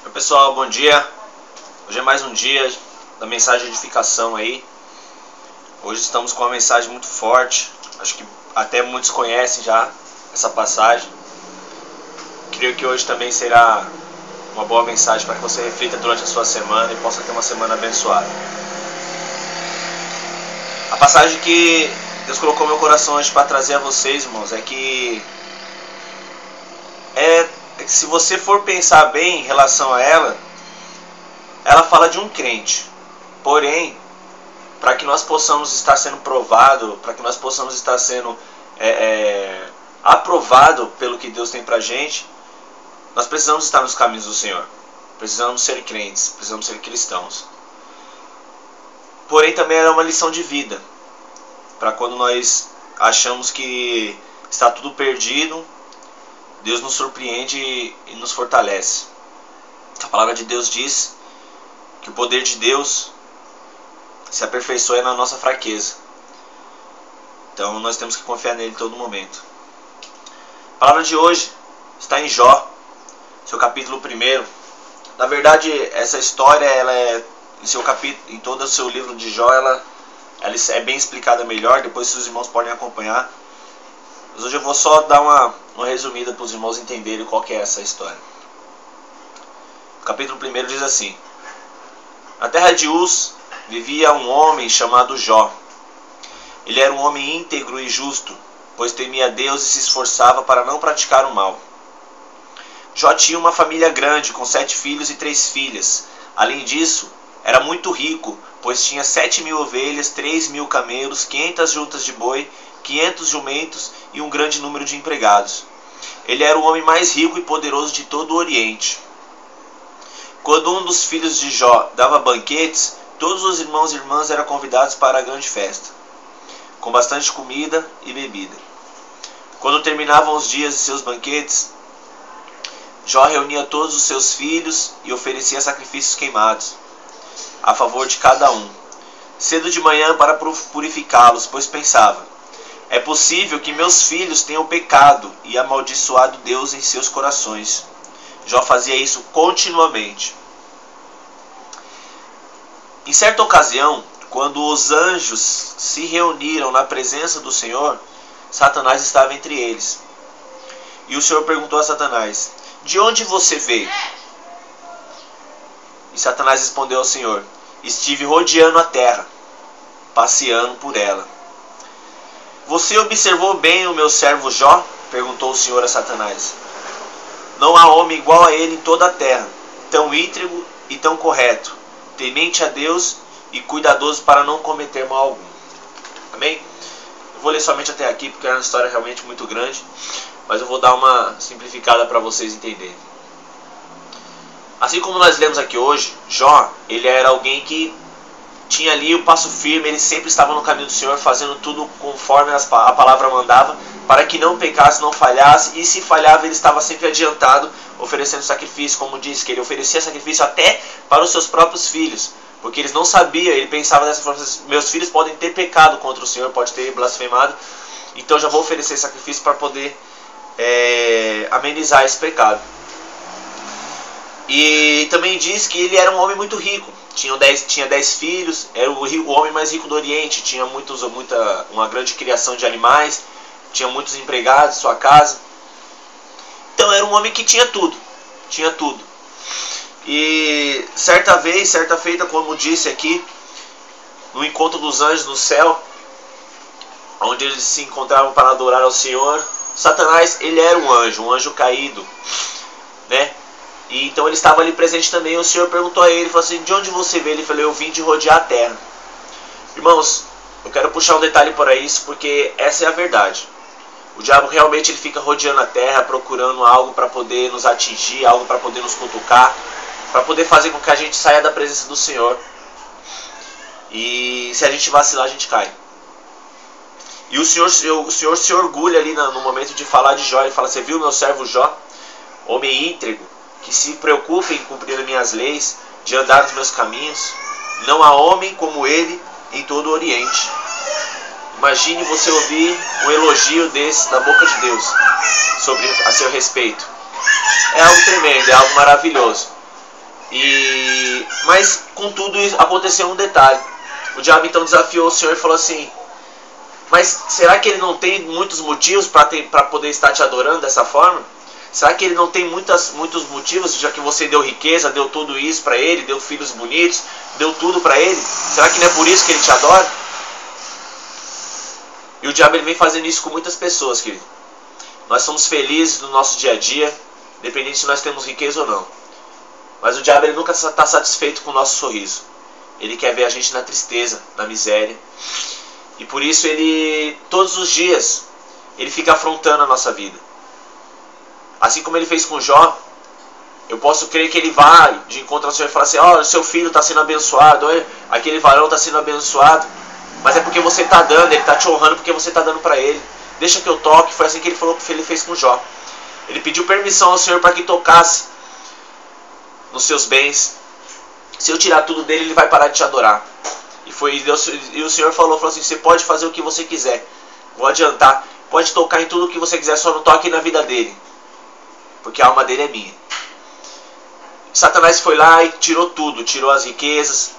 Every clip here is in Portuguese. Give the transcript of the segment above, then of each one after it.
Oi pessoal, bom dia. Hoje é mais um dia da mensagem de edificação aí. Hoje estamos com uma mensagem muito forte. Acho que até muitos conhecem já essa passagem. Creio que hoje também será uma boa mensagem para que você reflita durante a sua semana e possa ter uma semana abençoada. A passagem que Deus colocou no meu coração hoje para trazer a vocês, irmãos, é que se você for pensar bem em relação a ela fala de um crente. Porém, para que nós possamos estar sendo provado, para que nós possamos estar sendo aprovado pelo que Deus tem pra gente, nós precisamos estar nos caminhos do Senhor. Precisamos ser crentes, precisamos ser cristãos. Porém, também é uma lição de vida, para quando nós achamos que está tudo perdido, Deus nos surpreende e nos fortalece. A palavra de Deus diz que o poder de Deus se aperfeiçoa na nossa fraqueza. Então nós temos que confiar nele em todo momento. A palavra de hoje está em Jó, seu capítulo 1. Na verdade, essa história, ela é em seu capítulo, em todo o seu livro de Jó, ela é bem explicada melhor. Depois os irmãos podem acompanhar. Mas hoje eu vou só dar uma resumida para os irmãos entenderem qual que é essa história. O capítulo 1 diz assim: Na terra de Uz vivia um homem chamado Jó. Ele era um homem íntegro e justo, pois temia a Deus e se esforçava para não praticar o mal. Jó tinha uma família grande, com 7 filhos e 3 filhas. Além disso, era muito rico, pois tinha 7.000 ovelhas, 3.000 camelos, 500 juntas de boi, 500 jumentos e um grande número de empregados. Ele era o homem mais rico e poderoso de todo o Oriente. Quando um dos filhos de Jó dava banquetes, todos os irmãos e irmãs eram convidados para a grande festa, com bastante comida e bebida. Quando terminavam os dias de seus banquetes, Jó reunia todos os seus filhos e oferecia sacrifícios queimados a favor de cada um, cedo de manhã para purificá-los, pois pensava: é possível que meus filhos tenham pecado e amaldiçoado Deus em seus corações. Jó fazia isso continuamente. Em certa ocasião, quando os anjos se reuniram na presença do Senhor, Satanás estava entre eles. E o Senhor perguntou a Satanás: de onde você veio? E Satanás respondeu ao Senhor: estive rodeando a terra, passeando por ela. Você observou bem o meu servo Jó? Perguntou o Senhor a Satanás. Não há homem igual a ele em toda a terra, tão íntegro e tão correto, temente a Deus e cuidadoso para não cometer mal algum. Amém? Eu vou ler somente até aqui, porque é uma história realmente muito grande, mas eu vou dar uma simplificada para vocês entenderem. Assim como nós lemos aqui hoje, Jó, ele era alguém que tinha ali o passo firme, ele sempre estava no caminho do Senhor, fazendo tudo conforme a palavra mandava, para que não pecasse, não falhasse, e se falhava ele estava sempre adiantado, oferecendo sacrifício, como diz, que ele oferecia sacrifício até para os seus próprios filhos, porque eles não sabiam, ele pensava dessa forma: meus filhos podem ter pecado contra o Senhor, pode ter blasfemado, então já vou oferecer sacrifício para poder amenizar esse pecado. E também diz que ele era um homem muito rico, tinha 10 filhos, era o homem mais rico do Oriente, tinha uma grande criação de animais, tinha muitos empregados em sua casa. Então era um homem que tinha tudo. E certa feita, como disse aqui, no encontro dos anjos no céu, onde eles se encontravam para adorar ao Senhor, Satanás, ele era um anjo caído, né? E então ele estava ali presente também. O Senhor perguntou a ele, falou assim: de onde você veio? Ele falou: eu vim de rodear a terra. Irmãos, eu quero puxar um detalhe para isso, porque essa é a verdade. O diabo realmente ele fica rodeando a terra, procurando algo para poder nos atingir, algo para poder nos cutucar, para poder fazer com que a gente saia da presença do Senhor. E se a gente vacilar, a gente cai. E o Senhor se orgulha ali no momento de falar de Jó. Ele fala: você viu meu servo Jó? Homem íntegro, que se preocupa em cumprir as minhas leis, de andar nos meus caminhos. Não há homem como ele em todo o Oriente. Imagine você ouvir um elogio desse da boca de Deus a seu respeito. É algo tremendo, é algo maravilhoso. Mas contudo aconteceu um detalhe. O diabo então desafiou o Senhor e falou assim: mas será que ele não tem muitos motivos para poder estar te adorando dessa forma? Será que ele não tem muitos motivos, já que você deu riqueza, deu tudo isso para ele, deu filhos bonitos, deu tudo para ele? Será que não é por isso que ele te adora? E o diabo ele vem fazendo isso com muitas pessoas, querido. Nós somos felizes no nosso dia a dia, independente se nós temos riqueza ou não. Mas o diabo ele nunca está satisfeito com o nosso sorriso. Ele quer ver a gente na tristeza, na miséria. E por isso ele, todos os dias, ele fica afrontando a nossa vida. Assim como ele fez com Jó, eu posso crer que ele vai de encontro ao Senhor e falar assim: ó, seu filho está sendo abençoado, olha, aquele varão está sendo abençoado. Mas é porque você está dando, ele está te honrando porque você está dando para ele. Deixa que eu toque. Foi assim que ele falou que ele fez com Jó. Ele pediu permissão ao Senhor para que tocasse nos seus bens. Se eu tirar tudo dele, ele vai parar de te adorar. E o Senhor falou assim: você pode fazer o que você quiser, vou adiantar, pode tocar em tudo o que você quiser, só não toque na vida dele, porque a alma dele é minha. Satanás foi lá e tirou tudo, tirou as riquezas,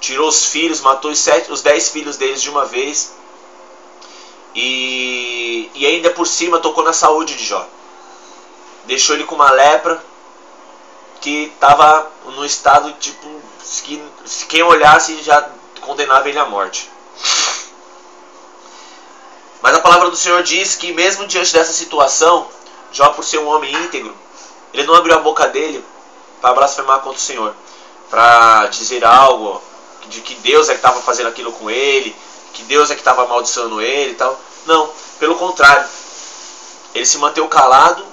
tirou os filhos, matou os 10 filhos deles de uma vez. E ainda por cima tocou na saúde de Jó. Deixou ele com uma lepra que estava no estado tipo que quem olhasse já condenava ele à morte. Mas a palavra do Senhor diz que mesmo diante dessa situação, Jó, por ser um homem íntegro, ele não abriu a boca dele para blasfemar contra o Senhor, para dizer algo de que Deus é que estava fazendo aquilo com ele, que Deus é que estava amaldiçoando ele e tal. Não, pelo contrário, ele se manteve calado,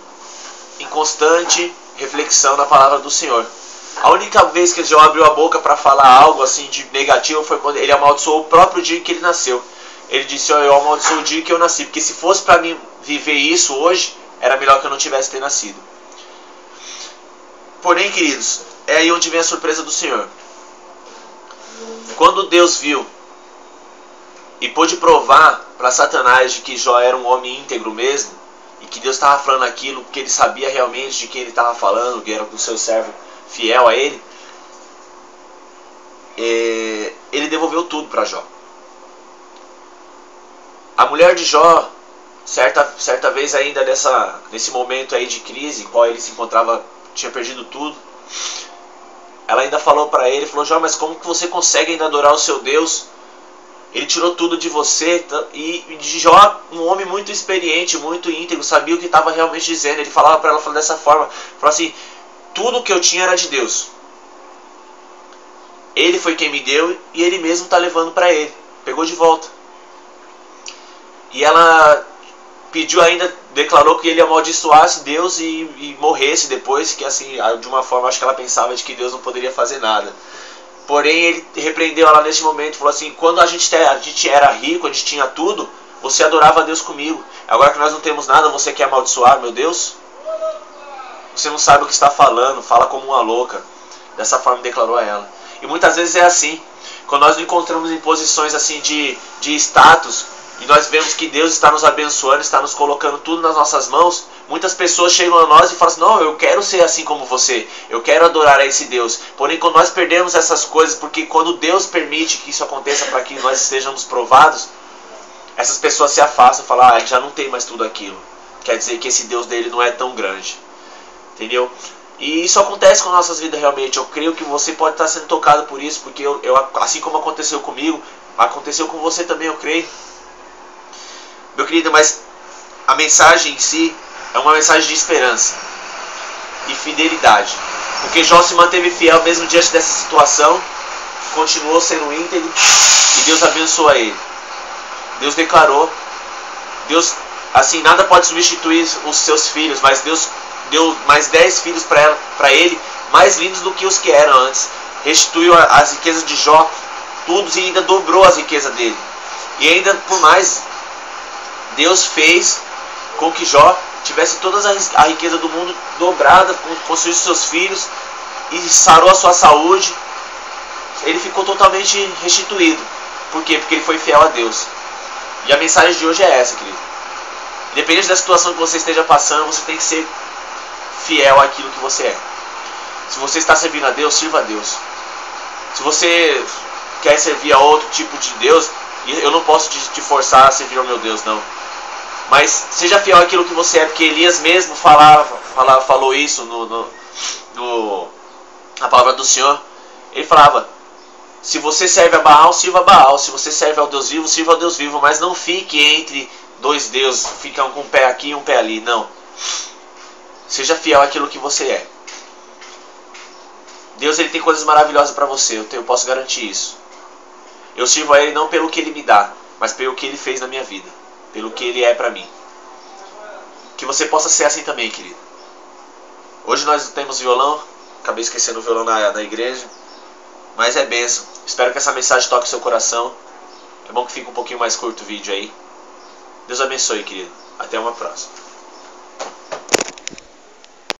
em constante reflexão na palavra do Senhor. A única vez que Jó abriu a boca para falar algo assim de negativo foi quando ele amaldiçoou o próprio dia que ele nasceu. Ele disse: eu amaldiçoo o dia que eu nasci, porque se fosse para mim viver isso hoje, era melhor que eu não tivesse ter nascido. Porém, queridos, é aí onde vem a surpresa do Senhor. Quando Deus viu e pôde provar para Satanás de que Jó era um homem íntegro mesmo, e que Deus estava falando aquilo porque ele sabia realmente de quem ele estava falando, que era com o seu servo fiel a ele, ele devolveu tudo para Jó. A mulher de Jó, certa vez ainda nesse momento aí de crise, em qual ele se encontrava, tinha perdido tudo, ela ainda falou para ele, falou: Jó, mas como que você consegue ainda adorar o seu Deus? Ele tirou tudo de você. E Jó, um homem muito experiente, muito íntegro, sabia o que estava realmente dizendo. Ele falava para ela dessa forma, falou assim: tudo que eu tinha era de Deus. Ele foi quem me deu e ele mesmo está levando para ele. Pegou de volta. E ela pediu ainda, declarou que ele amaldiçoasse Deus e morresse depois, que assim, de uma forma, acho que ela pensava de que Deus não poderia fazer nada. Porém, ele repreendeu ela nesse momento e falou assim: quando a gente era rico, a gente tinha tudo, você adorava a Deus comigo. Agora que nós não temos nada, você quer amaldiçoar, meu Deus? Você não sabe o que está falando, fala como uma louca. Dessa forma declarou a ela. E muitas vezes é assim. Quando nós nos encontramos em posições assim de status, e nós vemos que Deus está nos abençoando, está nos colocando tudo nas nossas mãos, muitas pessoas chegam a nós e falam assim: não, eu quero ser assim como você, eu quero adorar a esse Deus. Porém, quando nós perdemos essas coisas, porque quando Deus permite que isso aconteça para que nós estejamos provados, essas pessoas se afastam e falam: ele já não tem mais tudo aquilo. Quer dizer que esse Deus dele não é tão grande. Entendeu? E isso acontece com nossas vidas realmente. Eu creio que você pode estar sendo tocado por isso, porque assim como aconteceu comigo, aconteceu com você também, eu creio. Meu querido, mas a mensagem em si é uma mensagem de esperança e fidelidade. Porque Jó se manteve fiel mesmo diante dessa situação, continuou sendo íntegro e Deus abençoou ele. Deus declarou, Deus, assim, nada pode substituir os seus filhos, mas Deus deu mais 10 filhos para ele, mais lindos do que os que eram antes. Restituiu as riquezas de Jó, tudo, e ainda dobrou as riquezas dele. E ainda por mais, Deus fez com que Jó tivesse toda a riqueza do mundo dobrada, construiu seus filhos e sarou a sua saúde. Ele ficou totalmente restituído. Por quê? Porque ele foi fiel a Deus. E a mensagem de hoje é essa, querido. Independente da situação que você esteja passando, você tem que ser fiel àquilo que você é. Se você está servindo a Deus, sirva a Deus. Se você quer servir a outro tipo de Deus, eu não posso te forçar a servir ao meu Deus, não. Mas seja fiel àquilo que você é, porque Elias mesmo falou isso na palavra do Senhor. Ele falava: se você serve a Baal, sirva a Baal. Se você serve ao Deus vivo, sirva ao Deus vivo. Mas não fique entre dois deuses, fica um com um pé aqui e um pé ali. Não. Seja fiel àquilo que você é. Deus, ele tem coisas maravilhosas para você, eu posso garantir isso. Eu sirvo a Ele não pelo que Ele me dá, mas pelo que Ele fez na minha vida, pelo que Ele é para mim. Que você possa ser assim também, querido. Hoje nós temos violão, acabei esquecendo o violão na igreja, mas é bênção. Espero que essa mensagem toque o seu coração. É bom que fique um pouquinho mais curto o vídeo aí. Deus abençoe, querido. Até uma próxima.